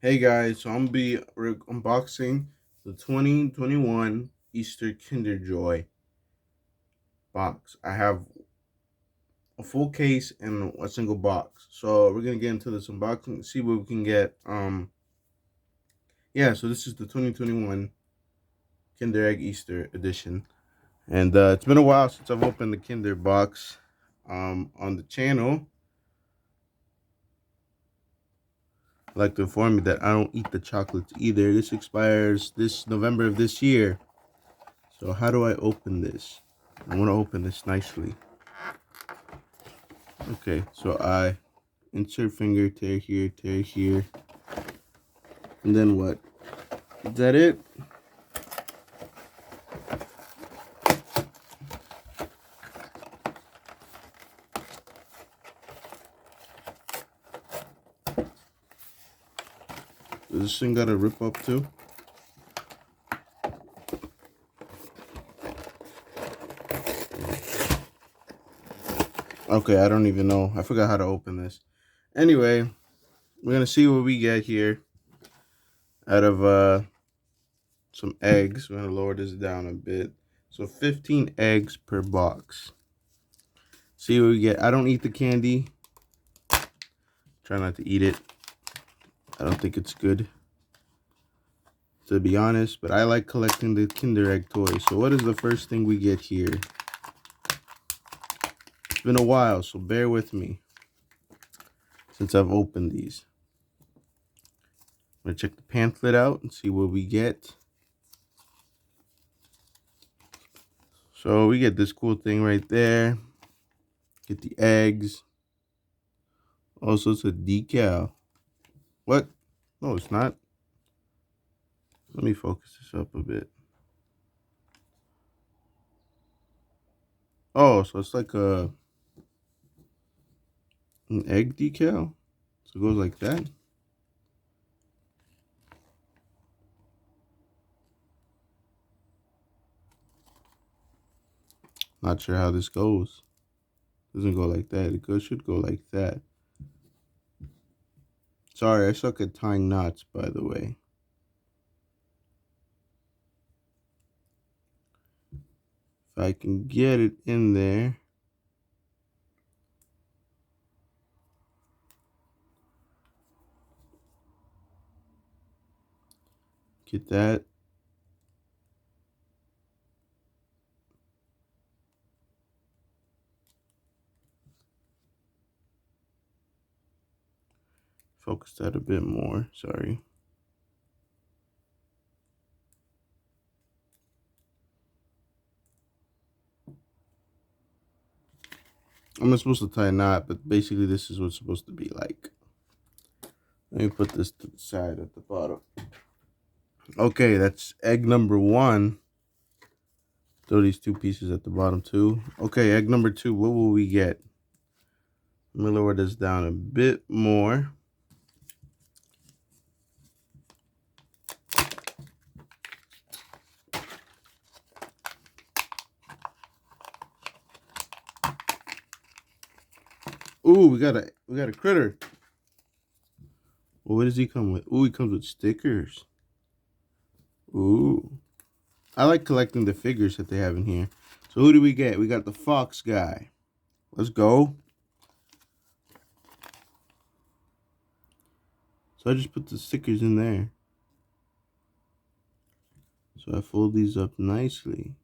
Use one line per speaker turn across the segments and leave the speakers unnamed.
Hey guys, so I'm gonna be unboxing the 2021 Easter Kinder Joy box. I have a full case and a single box. So we're gonna get into this unboxing and see what we can get. Yeah, so this is the 2021 Kinder Egg Easter edition. And it's been a while since I've opened the Kinder box on the channel. I'd like to inform you that I don't eat the chocolates either. This expires this November of this year. So how do I open this? I want to open this nicely. Okay, so I insert finger, tear here. And then what? Is that it? Does this thing gotta rip up too? Okay, I don't even know. I forgot how to open this. Anyway, we're gonna see what we get here out of some eggs. We're gonna lower this down a bit. So 15 eggs per box. See what we get. I don't eat the candy. Try not to eat it. I don't think it's good, to be honest, but I like collecting the Kinder Egg toys. So what is the first thing we get here? It's been a while, so bear with me since I've opened these. I'm gonna check the pamphlet out and see what we get. So we get this cool thing right there. Get the eggs. Also, it's a decal. What? No, it's not. Let me focus this up a bit. Oh, so it's like an egg decal. So it goes like that. Not sure how this goes. Doesn't go like that. Should go like that. Sorry, I suck at tying knots, by the way. If I can get it in there. Get that. Focus that a bit more. Sorry. I'm not supposed to tie a knot, but basically this is what it's supposed to be like. Let me put this to the side at the bottom. Okay, that's egg number one. Throw these two pieces at the bottom too. Okay, egg number two, what will we get? Let me lower this down a bit more. Ooh, we got a critter. Well, what does he come with? Ooh, he comes with stickers. Ooh. I like collecting the figures that they have in here. So who do we get? We got the fox guy. Let's go. So I just put the stickers in there. So I fold these up nicely.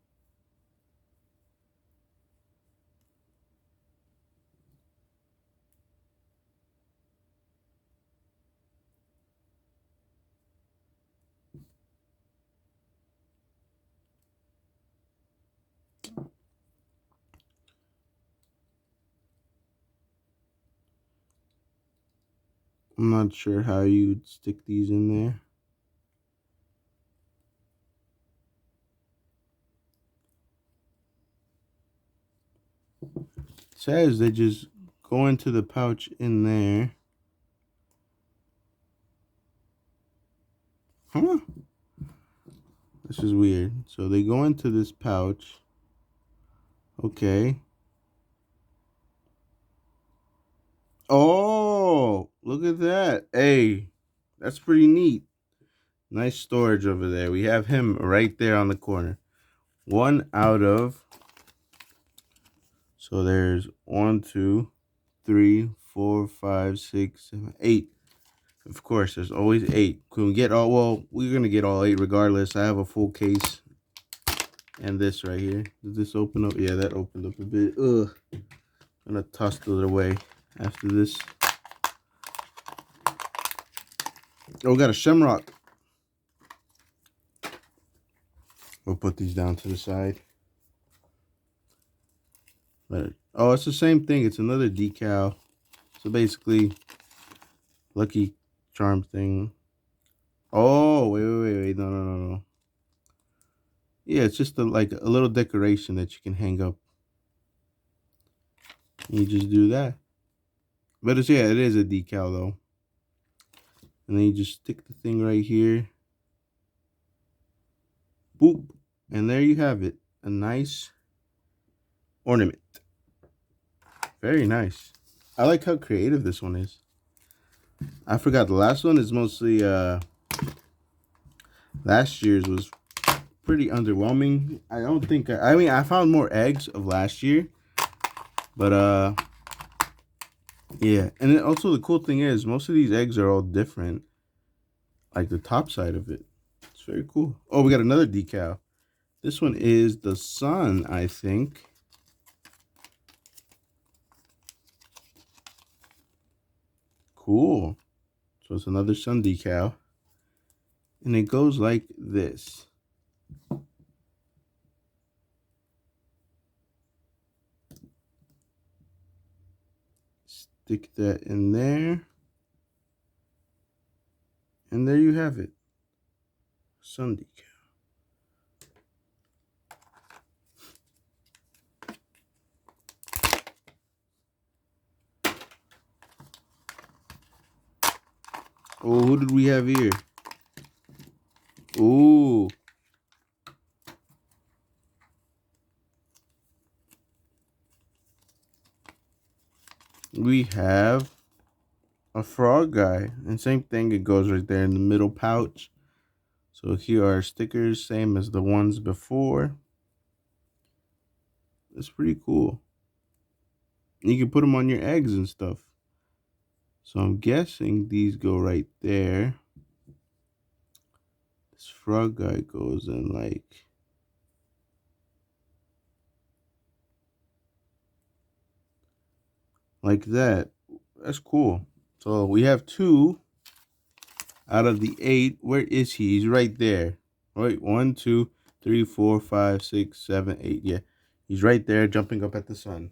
I'm not sure how you'd stick these in there. It says they just go into the pouch in there. Huh? This is weird. So they go into this pouch. Okay. Oh, look at that. Hey, That's pretty neat. Nice storage over there. We have him right there on the corner. One out of, so there's 1, 2, 3, 4, 5, 6, 7, 8. Of course, there's always 8. Can we get all, well, we're going to get all 8 regardless. I have a full case. And this right here. Did this open up? Yeah, that opened up a bit. Ugh. I'm going to toss it away after this. Oh, we got a shamrock. We'll put these down to the side. Oh, it's the same thing. It's another decal. So basically, Lucky Charm thing. Oh, wait. No. Yeah, it's just like a little decoration that you can hang up. You just do that. But it's, yeah, it is a decal though. And then you just stick the thing right here. Boop. And there you have it. A nice ornament. Very nice. I like how creative this one is. I forgot the last one is mostly last year's was pretty underwhelming. I don't think I mean I found more eggs of last year. But yeah, and then also the cool thing is most of these eggs are all different. Like the top side of it. It's very cool. Oh, we got another decal. This one is the sun, I think. Cool. So it's another sun decal. And it goes like this. Stick that in there. And there you have it. Sun decal. Oh, who did we have here? Ooh. We have a frog guy. And same thing, it goes right there in the middle pouch. So here are stickers, same as the ones before. It's pretty cool. You can put them on your eggs and stuff. So I'm guessing these go right there. This frog guy goes in like that. That's cool. So we have 2 out of the 8. Where is he? He's right there. Right, 1, 2, 3, 4, 5, 6, 7, 8. Yeah, he's right there jumping up at the sun.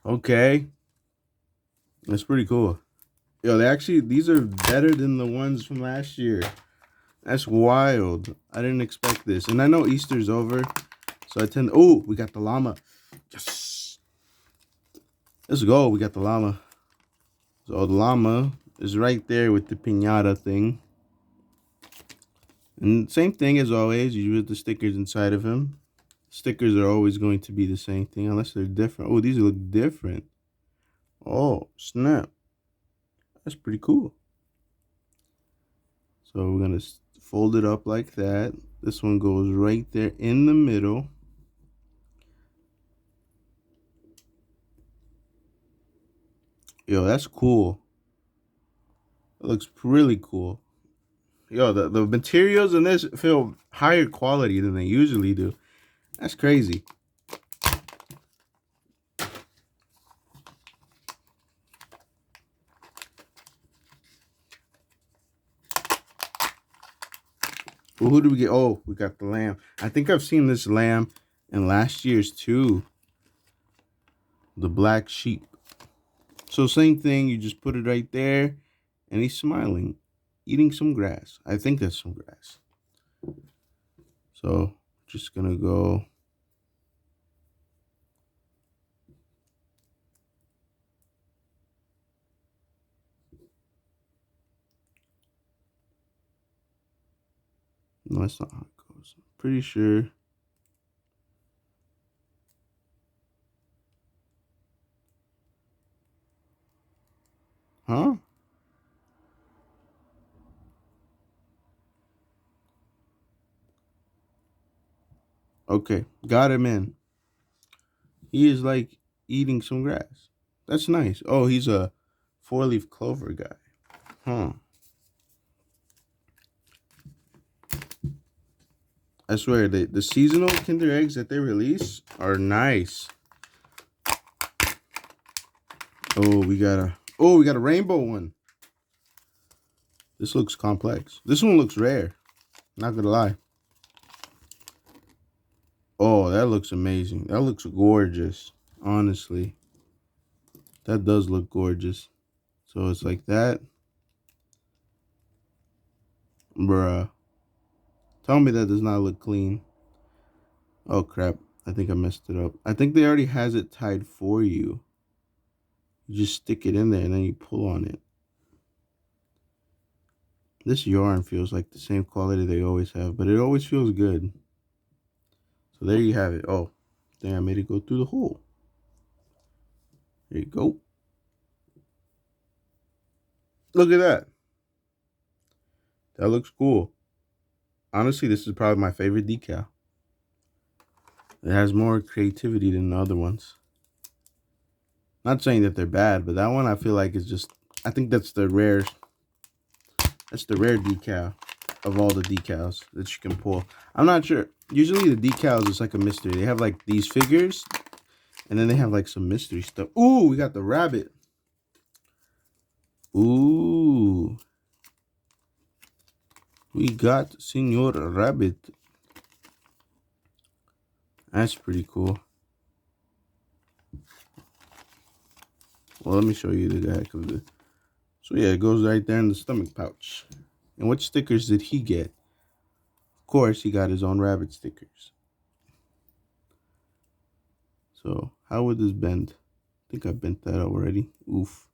Okay, that's pretty cool. Yo, these are better than the ones from last year. That's wild. I didn't expect this. And I know Easter's over, so I tend... Oh, we got the llama. Yes. Let's go. We got the llama. So the llama is right there with the piñata thing. And same thing as always. You put the stickers inside of him. Stickers are always going to be the same thing unless they're different. Oh, these look different. Oh, snap. That's pretty cool. So we're going to fold it up like that. This one goes right there in the middle. Yo, that's cool. It looks really cool. Yo, the materials in this feel higher quality than they usually do. That's crazy. Well, who do we get? Oh, we got the lamb. I think I've seen this lamb in last year's too. The black sheep. So same thing, you just put it right there, and he's smiling, eating some grass. I think that's some grass. So just gonna go. No, that's not how it goes. I'm pretty sure. Huh? Okay, got him in. He is like eating some grass. That's nice. Oh, he's a four-leaf clover guy. Huh. I swear, the seasonal Kinder eggs that they release are nice. Oh, we got a rainbow one. This looks complex. This one looks rare. Not gonna lie. Oh, that looks amazing. That looks gorgeous. Honestly, that does look gorgeous. So it's like that, bruh. Tell me that does not look clean. Oh crap! I think I messed it up. I think they already has it tied for you. You just stick it in there and then you pull on it. This yarn feels like the same quality they always have, but it always feels good. So there you have it. Oh, dang, I made it go through the hole. There you go. Look at that. That looks cool. Honestly, this is probably my favorite decal. It has more creativity than the other ones. Not saying that they're bad, but that one I feel like is just, I think that's the rare decal of all the decals that you can pull. I'm not sure. Usually the decals is like a mystery. They have like these figures and then they have like some mystery stuff. Ooh, we got the rabbit. Ooh. We got Senor Rabbit. That's pretty cool. Well, let me show you the back of the. So yeah, it goes right there in the stomach pouch. And what stickers did he get? Of course, he got his own rabbit stickers. So how would this bend? I think I bent that already. Oof.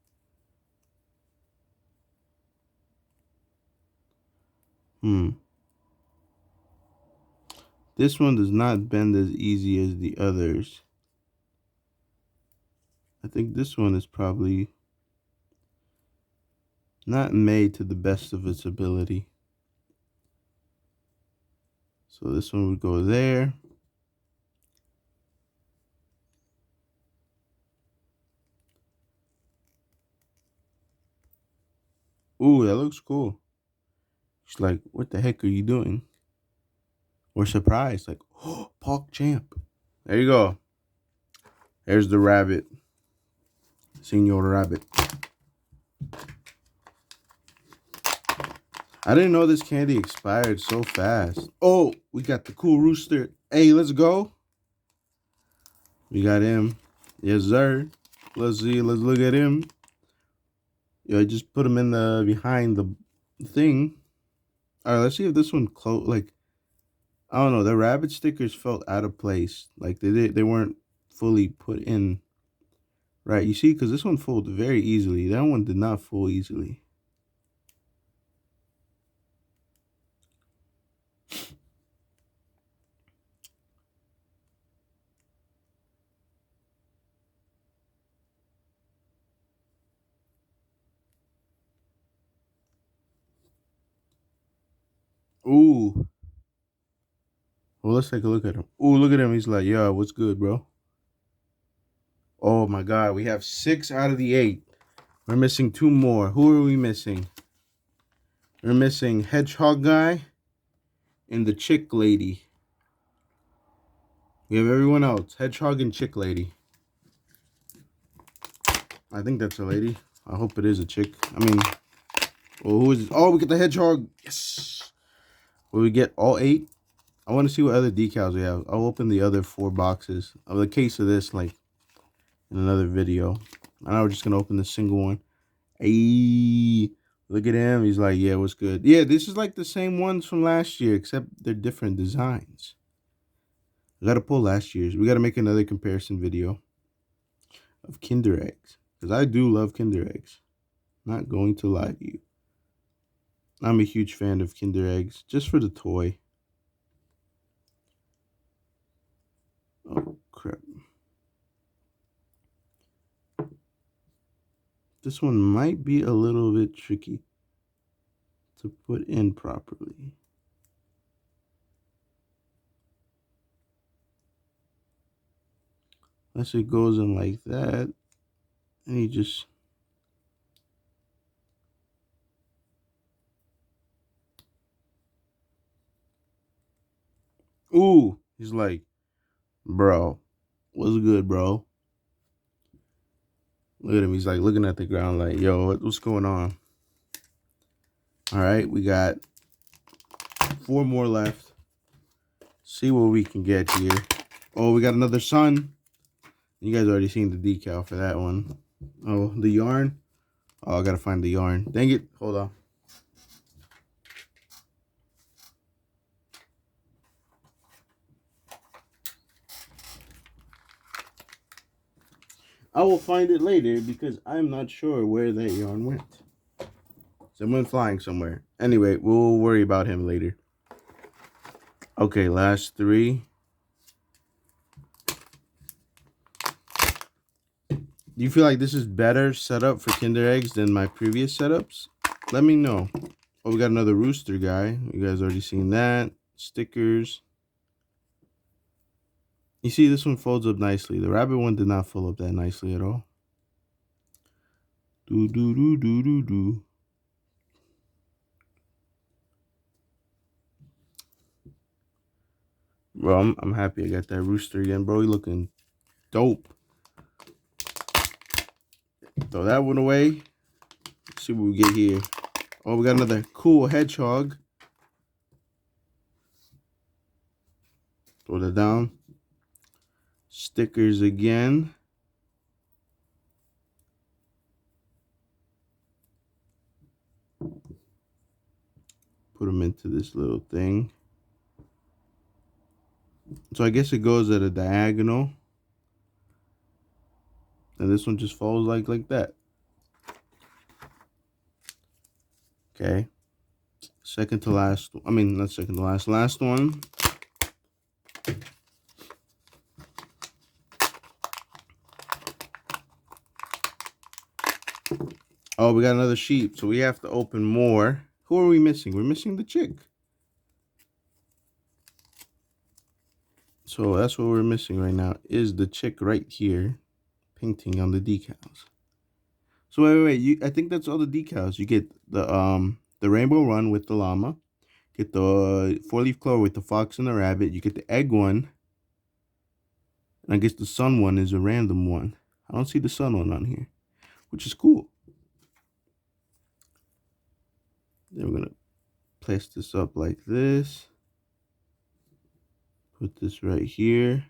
This one does not bend as easy as the others. I think this one is probably not made to the best of its ability. So this one would go there. Ooh, that looks cool. She's like, what the heck are you doing? We're surprised, like, oh, Park Champ. There you go. There's the rabbit. Senor Rabbit. I didn't know this candy expired so fast. Oh, we got the cool rooster. Hey, let's go. We got him. Yes, sir. Let's see. Let's look at him. Yeah, just put him in the behind the thing. All right, let's see if this one like, I don't know. The rabbit stickers felt out of place. Like they weren't fully put in. Right, you see, because this one folded very easily. That one did not fold easily. Ooh. Well, let's take a look at him. Ooh, look at him. He's like, yo, what's good, bro? Oh my God, we have 6 out of the 8. We're missing 2 more. Who are we missing? We're missing Hedgehog Guy and the Chick Lady. We have everyone else. Hedgehog and Chick Lady. I think that's a lady. I hope it is a chick. I mean, well, who is it? Oh, we get the Hedgehog. Yes. Will we get all 8? I want to see what other decals we have. I'll open the other 4 boxes of the case of this, like, in another video. And now we're just going to open the single one. Hey, look at him. He's like, yeah, what's good? Yeah, this is like the same ones from last year, except they're different designs. I got to pull last year's. We got to make another comparison video of Kinder Eggs. Because I do love Kinder Eggs. Not going to lie to you. I'm a huge fan of Kinder Eggs, just for the toy. Oh, crap. This one might be a little bit tricky to put in properly. Unless it goes in like that. And he just... Ooh, he's like, bro, what's good, bro? Look at him. He's like looking at the ground like, yo, what's going on? All right, we got 4 more left. See what we can get here. Oh, we got another sun. You guys already seen the decal for that one. Oh, the yarn. Oh, I gotta find the yarn. Dang it. Hold on. I will find it later because I'm not sure where that yarn went. Someone flying somewhere. Anyway, we'll worry about him later. Okay, last 3. Do you feel like this is better setup for Kinder Eggs than my previous setups? Let me know. Oh, we got another rooster guy. You guys already seen that. Stickers. You see, this one folds up nicely. The rabbit one did not fold up that nicely at all. Do do do do do do. Bro, I'm happy I got that rooster again, bro. He looking dope. Throw that one away. Let's see what we get here. Oh, we got another cool hedgehog. Throw that down. Stickers again. Put them into this little thing. So I guess it goes at a diagonal. And this one just folds like that. Okay. Second to last. I mean, not second to last. Last one. Oh, we got another sheep. So we have to open more. Who are we missing? We're missing the chick. So that's what we're missing right now. Is the chick right here. Painting on the decals. So wait. I think that's all the decals. You get the rainbow run with the llama. Get the 4-leaf clover with the fox and the rabbit. You get the egg one. And I guess the sun one is a random one. I don't see the sun one on here, which is cool. Then we're going to place this up like this. Put this right here.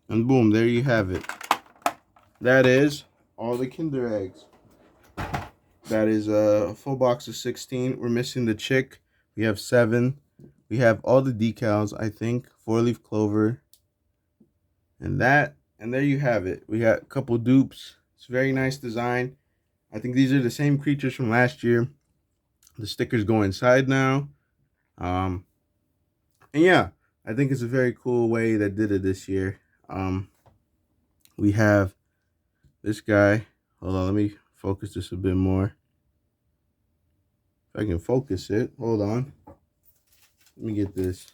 And boom, there you have it. That is all the Kinder Eggs. That is a full box of 16. We're missing the chick. We have 7. We have all the decals, I think. 4-leaf clover. And there you have it. We got a couple dupes. It's a very nice design. I think these are the same creatures from last year. The stickers go inside now. And yeah, I think it's a very cool way that did it this year. We have this guy. Hold on, let me focus this a bit more. If I can focus it. Hold on. Let me get this.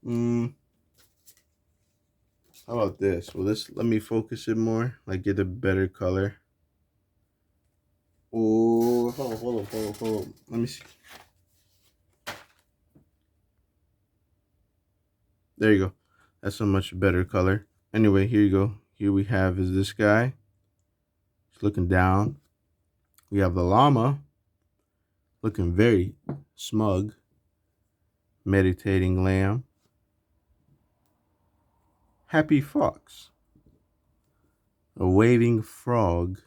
How about this? Well, let me focus it more. Like get a better color. Oh, hold on. Let me see. There you go. That's a much better color. Anyway, here you go. Here we have is this guy. He's looking down. We have the llama. Looking very smug. Meditating lamb. Happy fox. A waving frog.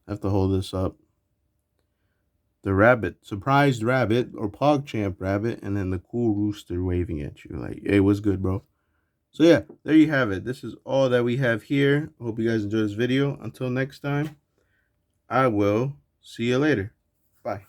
I have to hold this up. The rabbit, surprised rabbit or PogChamp rabbit, and then the cool rooster waving at you like, hey, what's good, bro? So yeah, there you have it. This is all that we have here. Hope you guys enjoyed this video. Until next time, I will see you later. Bye.